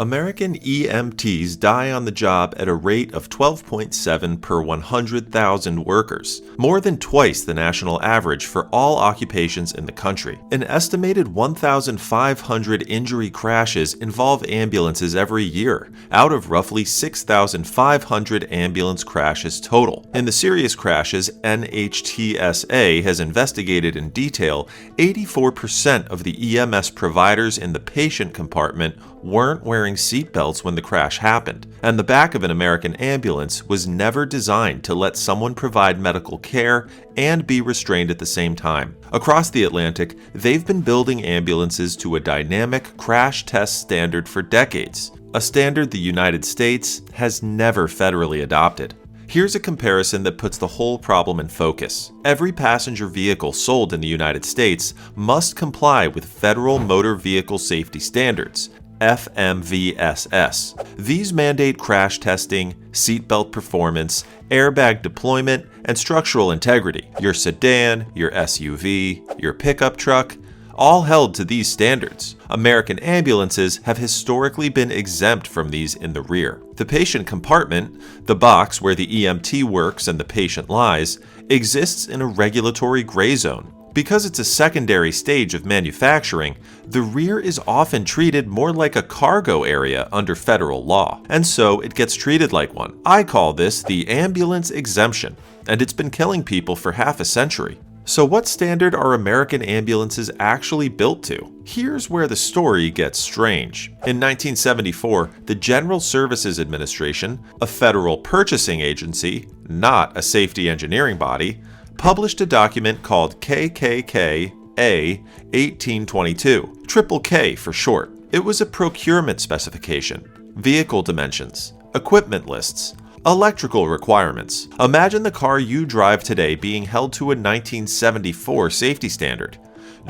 American EMTs die on the job at a rate of 12.7 per 100,000 workers, more than twice the national average for all occupations in the country. An estimated 1,500 injury crashes involve ambulances every year, out of roughly 6,500 ambulance crashes total. In the serious crashes NHTSA has investigated in detail, 84% of the EMS providers in the patient compartment weren't wearing seatbelts when the crash happened, and the back of an American ambulance was never designed to let someone provide medical care and be restrained at the same time. Across the Atlantic, they've been building ambulances to a dynamic crash test standard for decades, a standard the United States has never federally adopted. Here's a comparison that puts the whole problem in focus. Every passenger vehicle sold in the United States must comply with Federal Motor Vehicle Safety Standards, FMVSS. These mandate crash testing, seatbelt performance, airbag deployment, and structural integrity. Your sedan, your SUV, your pickup truck, all held to these standards. American ambulances have historically been exempt from these in the rear. The patient compartment, the box where the EMT works and the patient lies, exists in a regulatory gray zone. Because it's a secondary stage of manufacturing, the rear is often treated more like a cargo area under federal law, and so it gets treated like one. I call this the ambulance exemption, and it's been killing people for half a century. So what standard are American ambulances actually built to? Here's where the story gets strange. In 1974, the General Services Administration, a federal purchasing agency, not a safety engineering body, published a document called KKK-A 1822, Triple K for short. It was a procurement specification, vehicle dimensions, equipment lists, electrical requirements. Imagine the car you drive today being held to a 1974 safety standard.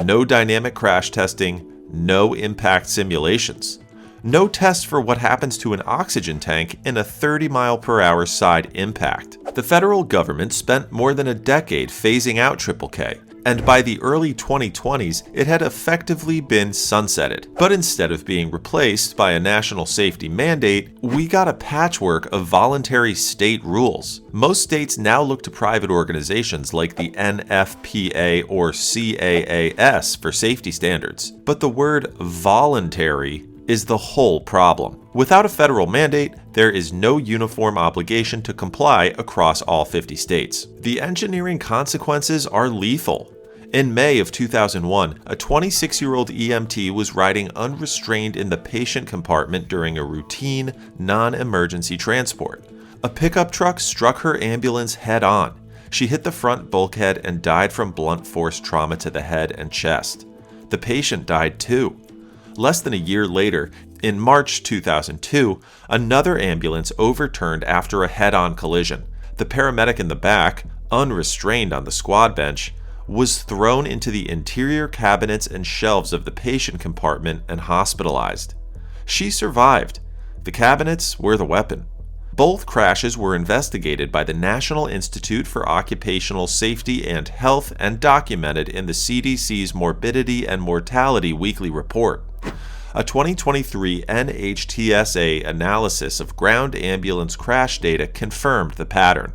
No dynamic crash testing, no impact simulations. No test for what happens to an oxygen tank in a 30-mile-per-hour side impact. The federal government spent more than a decade phasing out Triple K, and by the early 2020s, it had effectively been sunsetted. But instead of being replaced by a national safety mandate, we got a patchwork of voluntary state rules. Most states now look to private organizations like the NFPA or CAAS for safety standards. But the word voluntary is the whole problem. Without a federal mandate, there is no uniform obligation to comply across all 50 states. The engineering consequences are lethal. In May of 2001, a 26-year-old EMT was riding unrestrained in the patient compartment during a routine, non-emergency transport. A pickup truck struck her ambulance head-on. She hit the front bulkhead and died from blunt force trauma to the head and chest. The patient died too. Less than a year later, in March 2002, another ambulance overturned after a head-on collision. The paramedic in the back, unrestrained on the squad bench, was thrown into the interior cabinets and shelves of the patient compartment and hospitalized. She survived. The cabinets were the weapon. Both crashes were investigated by the National Institute for Occupational Safety and Health and documented in the CDC's Morbidity and Mortality Weekly Report. A 2023 NHTSA analysis of ground ambulance crash data confirmed the pattern.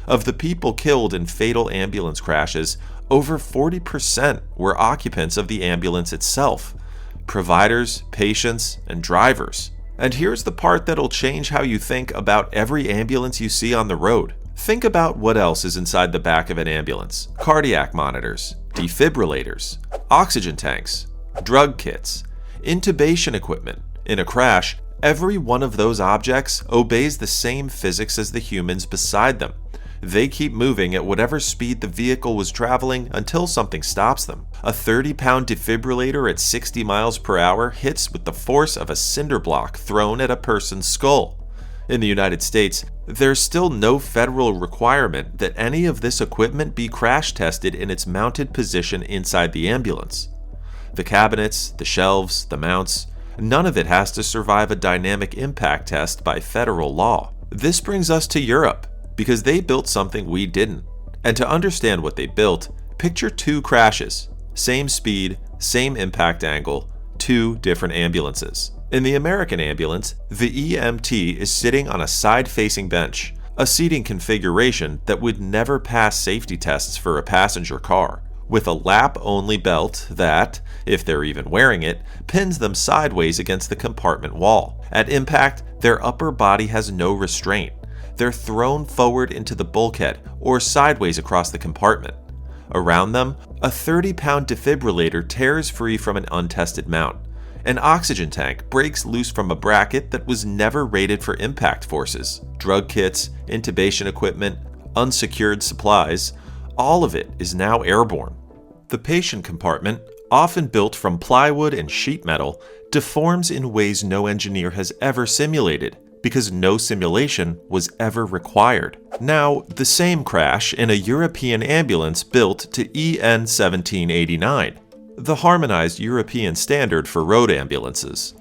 Of the people killed in fatal ambulance crashes, over 40% were occupants of the ambulance itself, providers, patients, and drivers. And here's the part that'll change how you think about every ambulance you see on the road. Think about what else is inside the back of an ambulance: cardiac monitors, defibrillators, oxygen tanks, drug kits, intubation equipment. In a crash, every one of those objects obeys the same physics as the humans beside them. They keep moving at whatever speed the vehicle was traveling until something stops them. A 30-pound defibrillator at 60 miles per hour hits with the force of a cinder block thrown at a person's skull. In the United States, there's still no federal requirement that any of this equipment be crash tested in its mounted position inside the ambulance. The cabinets, the shelves, the mounts, none of it has to survive a dynamic impact test by federal law. This brings us to Europe, because they built something we didn't. And to understand what they built, picture two crashes, same speed, same impact angle, two different ambulances. In the American ambulance, the EMT is sitting on a side-facing bench, a seating configuration that would never pass safety tests for a passenger car, with a lap-only belt that, if they're even wearing it, pins them sideways against the compartment wall. At impact, their upper body has no restraint. They're thrown forward into the bulkhead or sideways across the compartment. Around them, a 30-pound defibrillator tears free from an untested mount. An oxygen tank breaks loose from a bracket that was never rated for impact forces. Drug kits, intubation equipment, unsecured supplies, all of it is now airborne. The patient compartment, often built from plywood and sheet metal, deforms in ways no engineer has ever simulated, because no simulation was ever required. Now, the same crash in a European ambulance built to EN 1789, the harmonized European standard for road ambulances.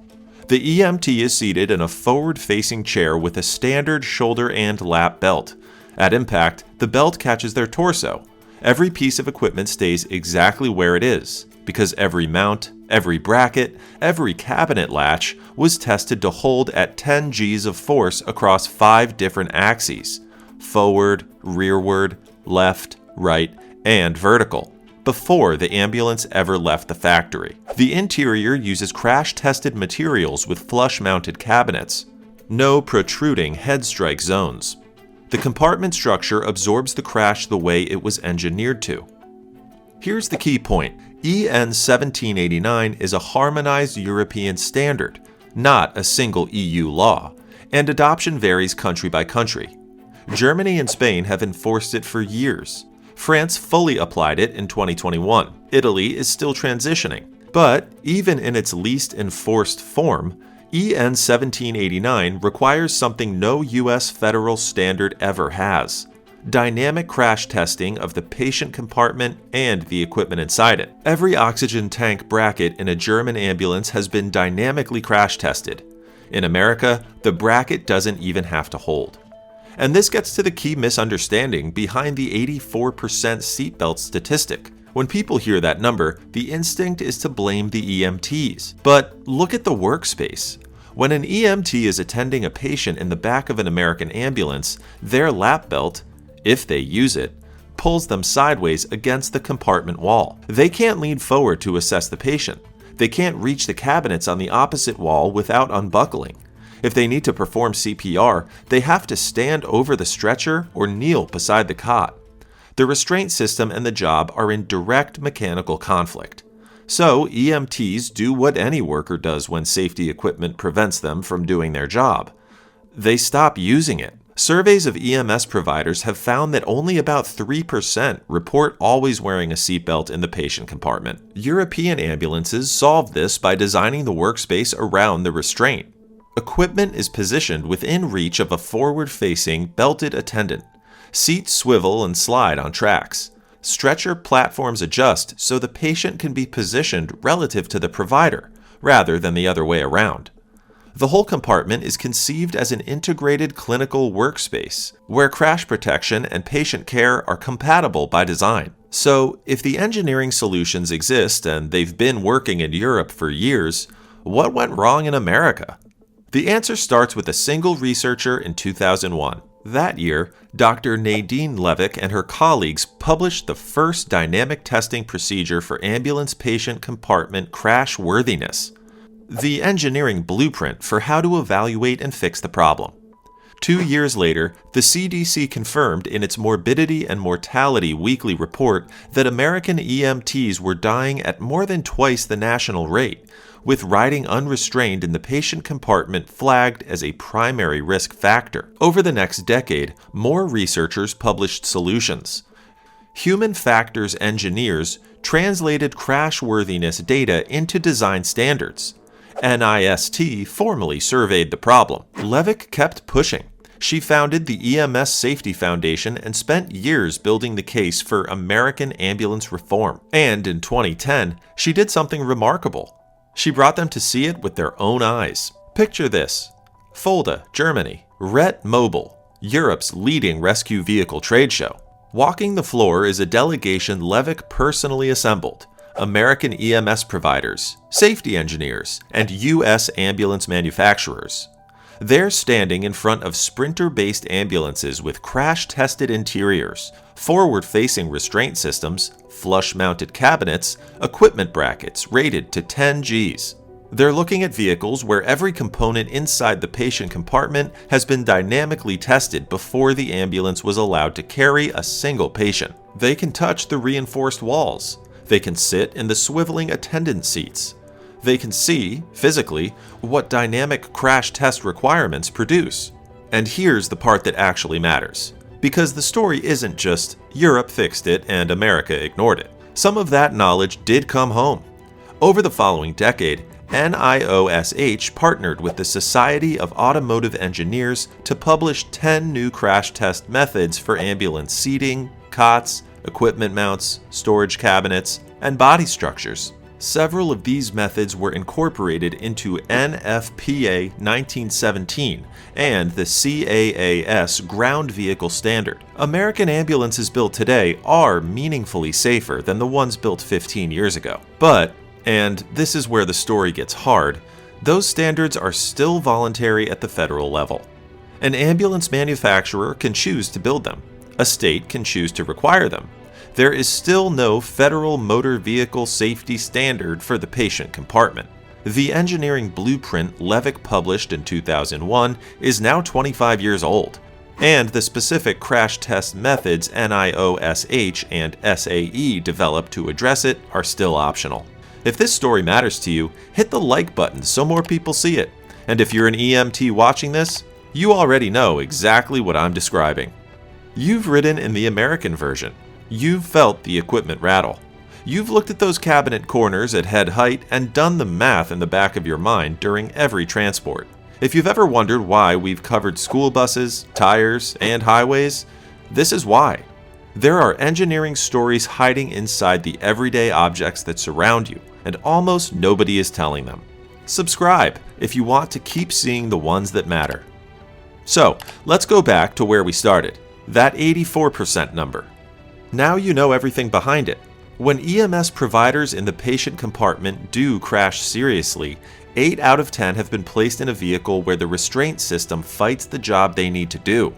The EMT is seated in a forward-facing chair with a standard shoulder and lap belt. At impact, the belt catches their torso. Every piece of equipment stays exactly where it is, because every mount, every bracket, every cabinet latch was tested to hold at 10 Gs of force across 5 different axes: forward, rearward, left, right, and vertical, before the ambulance ever left the factory. The interior uses crash-tested materials with flush-mounted cabinets. No protruding head strike zones. The compartment structure absorbs the crash the way it was engineered to. Here's the key point. EN 1789 is a harmonized European standard, not a single EU law, and adoption varies country by country. Germany and Spain have enforced it for years. France fully applied it in 2021. Italy is still transitioning. But even in its least enforced form, EN 1789 requires something no US federal standard ever has: dynamic crash testing of the patient compartment and the equipment inside it. Every oxygen tank bracket in a German ambulance has been dynamically crash tested. In America, the bracket doesn't even have to hold. And this gets to the key misunderstanding behind the 84% seatbelt statistic. When people hear that number, the instinct is to blame the EMTs. But look at the workspace. When an EMT is attending a patient in the back of an American ambulance, their lap belt, if they use it, pulls them sideways against the compartment wall. They can't lean forward to assess the patient. They can't reach the cabinets on the opposite wall without unbuckling. If they need to perform CPR, they have to stand over the stretcher or kneel beside the cot. The restraint system and the job are in direct mechanical conflict. So EMTs do what any worker does when safety equipment prevents them from doing their job. They stop using it. Surveys of EMS providers have found that only about 3% report always wearing a seatbelt in the patient compartment. European ambulances solved this by designing the workspace around the restraint. Equipment is positioned within reach of a forward-facing, belted attendant. Seats swivel and slide on tracks. Stretcher platforms adjust so the patient can be positioned relative to the provider, rather than the other way around. The whole compartment is conceived as an integrated clinical workspace, where crash protection and patient care are compatible by design. So, if the engineering solutions exist and they've been working in Europe for years, what went wrong in America? The answer starts with a single researcher in 2001. That year, Dr. Nadine Levick and her colleagues published the first dynamic testing procedure for ambulance patient compartment crash worthiness, the engineering blueprint for how to evaluate and fix the problem. 2 years later, the CDC confirmed in its Morbidity and Mortality Weekly Report that American EMTs were dying at more than twice the national rate, with riding unrestrained in the patient compartment flagged as a primary risk factor. Over the next decade, more researchers published solutions. Human factors engineers translated crashworthiness data into design standards. NIST formally surveyed the problem. Levick kept pushing. She founded the EMS Safety Foundation and spent years building the case for American ambulance reform. And in 2010, she did something remarkable. She brought them to see it with their own eyes. Picture this. Fulda, Germany. Ret Mobile, Europe's leading rescue vehicle trade show. Walking the floor is a delegation Levick personally assembled. American EMS providers, safety engineers, and U.S. ambulance manufacturers. They're standing in front of sprinter-based ambulances with crash-tested interiors, forward-facing restraint systems, flush-mounted cabinets, equipment brackets rated to 10 Gs. They're looking at vehicles where every component inside the patient compartment has been dynamically tested before the ambulance was allowed to carry a single patient. They can touch the reinforced walls. They can sit in the swiveling attendant seats. They can see, physically, what dynamic crash test requirements produce. And here's the part that actually matters. Because the story isn't just, Europe fixed it and America ignored it. Some of that knowledge did come home. Over the following decade, NIOSH partnered with the Society of Automotive Engineers to publish 10 new crash test methods for ambulance seating, cots, equipment mounts, storage cabinets, and body structures. Several of these methods were incorporated into NFPA 1917 and the CAAS Ground Vehicle Standard. American ambulances built today are meaningfully safer than the ones built 15 years ago. But, and this is where the story gets hard, those standards are still voluntary at the federal level. An ambulance manufacturer can choose to build them. A state can choose to require them. There is still no federal motor vehicle safety standard for the patient compartment. The engineering blueprint Levick published in 2001 is now 25 years old, and the specific crash test methods NIOSH and SAE developed to address it are still optional. If this story matters to you, hit the like button so more people see it. And if you're an EMT watching this, you already know exactly what I'm describing. You've ridden in the American version. You've felt the equipment rattle. You've looked at those cabinet corners at head height and done the math in the back of your mind during every transport. If you've ever wondered why we've covered school buses, tires, and highways, this is why. There are engineering stories hiding inside the everyday objects that surround you, and almost nobody is telling them. Subscribe if you want to keep seeing the ones that matter. So, let's go back to where we started, that 84% number. Now you know everything behind it. When EMS providers in the patient compartment do crash seriously, 8 out of 10 have been placed in a vehicle where the restraint system fights the job they need to do,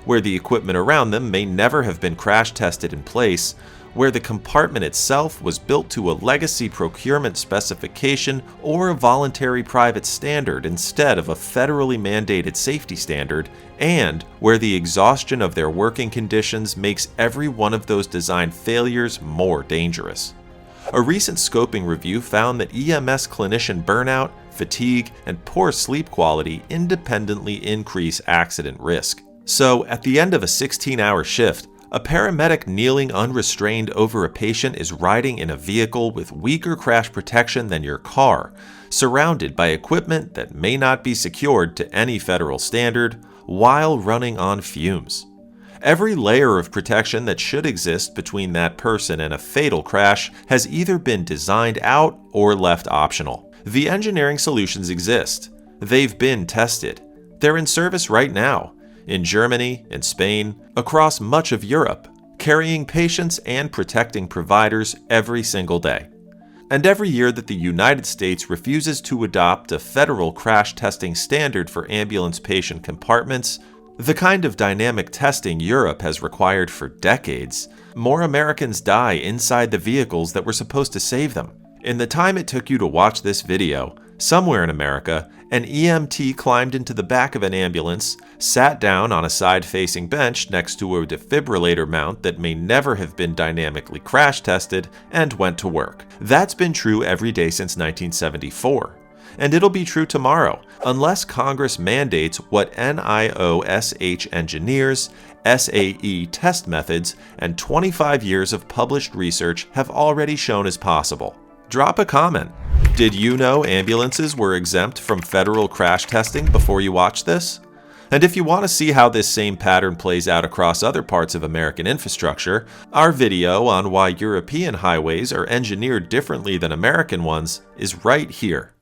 where the equipment around them may never have been crash tested in place, where the compartment itself was built to a legacy procurement specification or a voluntary private standard instead of a federally mandated safety standard, and where the exhaustion of their working conditions makes every one of those design failures more dangerous. A recent scoping review found that EMS clinician burnout, fatigue, and poor sleep quality independently increase accident risk. So, at the end of a 16-hour shift, a paramedic kneeling unrestrained over a patient is riding in a vehicle with weaker crash protection than your car, surrounded by equipment that may not be secured to any federal standard, while running on fumes. Every layer of protection that should exist between that person and a fatal crash has either been designed out or left optional. The engineering solutions exist. They've been tested. They're in service right now, in Germany, in Spain, across much of Europe, carrying patients and protecting providers every single day. And every year that the United States refuses to adopt a federal crash testing standard for ambulance patient compartments, the kind of dynamic testing Europe has required for decades, more Americans die inside the vehicles that were supposed to save them. In the time it took you to watch this video, somewhere in America, an EMT climbed into the back of an ambulance, sat down on a side-facing bench next to a defibrillator mount that may never have been dynamically crash tested, and went to work. That's been true every day since 1974. And it'll be true tomorrow, unless Congress mandates what NIOSH engineers, SAE test methods, and 25 years of published research have already shown is possible. Drop a comment. Did you know ambulances were exempt from federal crash testing before you watched this? And if you want to see how this same pattern plays out across other parts of American infrastructure, our video on why European highways are engineered differently than American ones is right here.